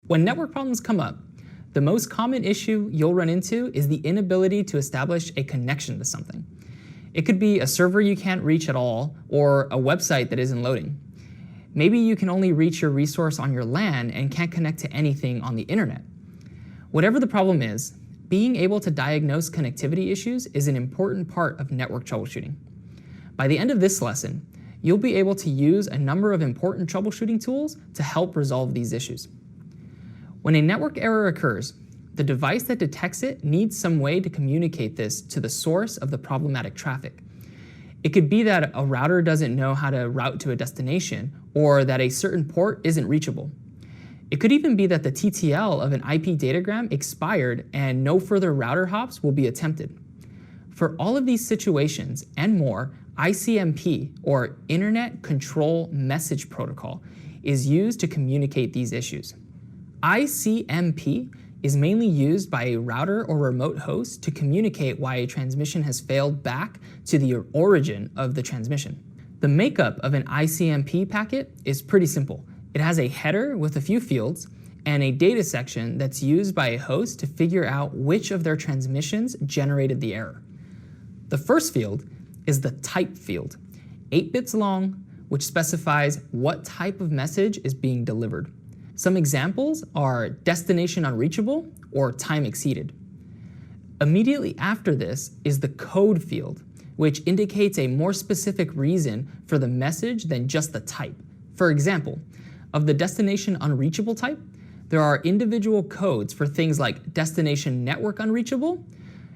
When network problems come up, the most common issue you'll run into is the inability to establish a connection to something. It could be a server you can't reach at all, or a website that isn't loading. Maybe you can only reach your resource on your LAN and can't connect to anything on the internet. Whatever the problem is, being able to diagnose connectivity issues is an important part of network troubleshooting. By the end of this lesson, you'll be able to use a number of important troubleshooting tools to help resolve these issues. When a network error occurs, the device that detects it needs some way to communicate this to the source of the problematic traffic. It could be that a router doesn't know how to route to a destination, or that a certain port isn't reachable. It could even be that the TTL of an IP datagram expired and no further router hops will be attempted. For all of these situations and more, ICMP, or Internet Control Message Protocol, is used to communicate these issues. ICMP is mainly used by a router or remote host to communicate why a transmission has failed back to the origin of the transmission. The makeup of an ICMP packet is pretty simple. It has a header with a few fields and a data section that's used by a host to figure out which of their transmissions generated the error. The first field is the type field, 8 bits long, which specifies what type of message is being delivered. Some examples are destination unreachable or time exceeded. Immediately after this is the code field, which indicates a more specific reason for the message than just the type. For example, of the destination unreachable type, there are individual codes for things like destination network unreachable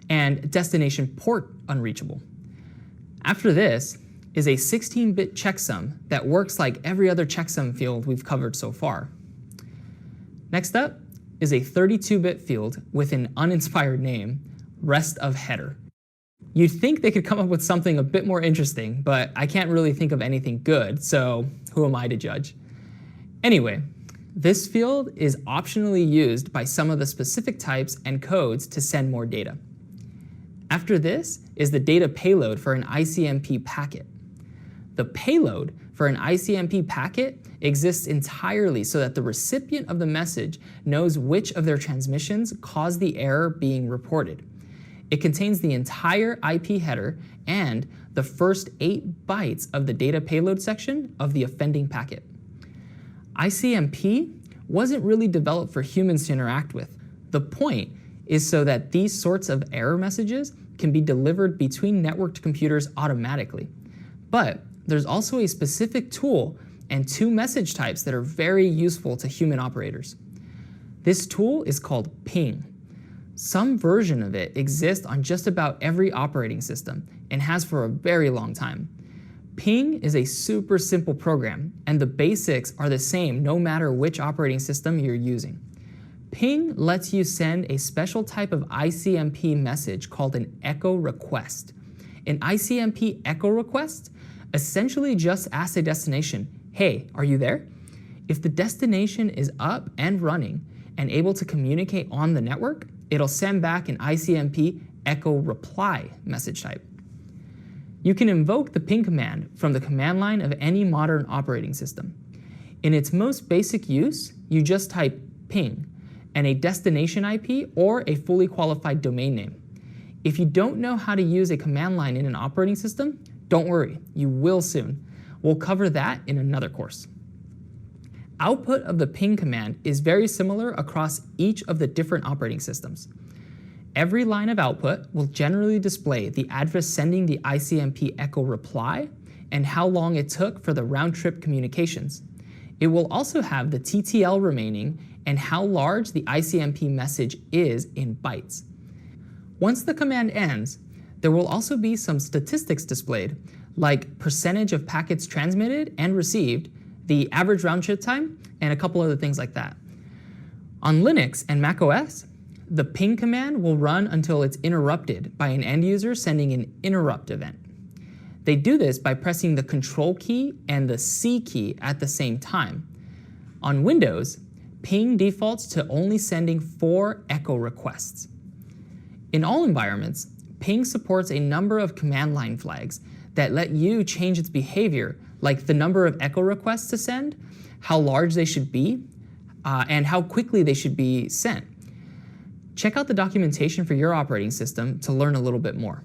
and destination port unreachable. After this is a 16-bit checksum that works like every other checksum field we've covered so far. Next up is a 32-bit field with an uninspired name, rest of header. You'd think they could come up with something a bit more interesting, but I can't really think of anything good, so who am I to judge? Anyway, this field is optionally used by some of the specific types and codes to send more data. After this is the data payload for an ICMP packet. The payload for an ICMP packet exists entirely so that the recipient of the message knows which of their transmissions caused the error being reported. It contains the entire IP header and the first 8 bytes of the data payload section of the offending packet. ICMP wasn't really developed for humans to interact with. The point is so that these sorts of error messages can be delivered between networked computers automatically. But there's also a specific tool and 2 message types that are very useful to human operators. This tool is called ping. Some version of it exists on just about every operating system and has for a very long time. Ping is a super simple program, and the basics are the same no matter which operating system you're using. Ping lets you send a special type of ICMP message called an echo request. An ICMP echo request essentially just asks a destination, "Hey, are you there?" If the destination is up and running and able to communicate on the network, it'll send back an ICMP echo reply message type. You can invoke the ping command from the command line of any modern operating system. In its most basic use, you just type ping and a destination IP or a fully qualified domain name. If you don't know how to use a command line in an operating system, don't worry, you will soon. We'll cover that in another course. Output of the ping command is very similar across each of the different operating systems. Every line of output will generally display the address sending the ICMP echo reply and how long it took for the round-trip communications. It will also have the TTL remaining and how large the ICMP message is in bytes. Once the command ends, there will also be some statistics displayed, like percentage of packets transmitted and received, the average round-trip time, and a couple other things like that. On Linux and macOS, the ping command will run until it's interrupted by an end user sending an interrupt event. They do this by pressing the Control key and the C key at the same time. On Windows, ping defaults to only sending 4 echo requests. In all environments, ping supports a number of command line flags that let you change its behavior, like the number of echo requests to send, how large they should be, and how quickly they should be sent. Check out the documentation for your operating system to learn a little bit more.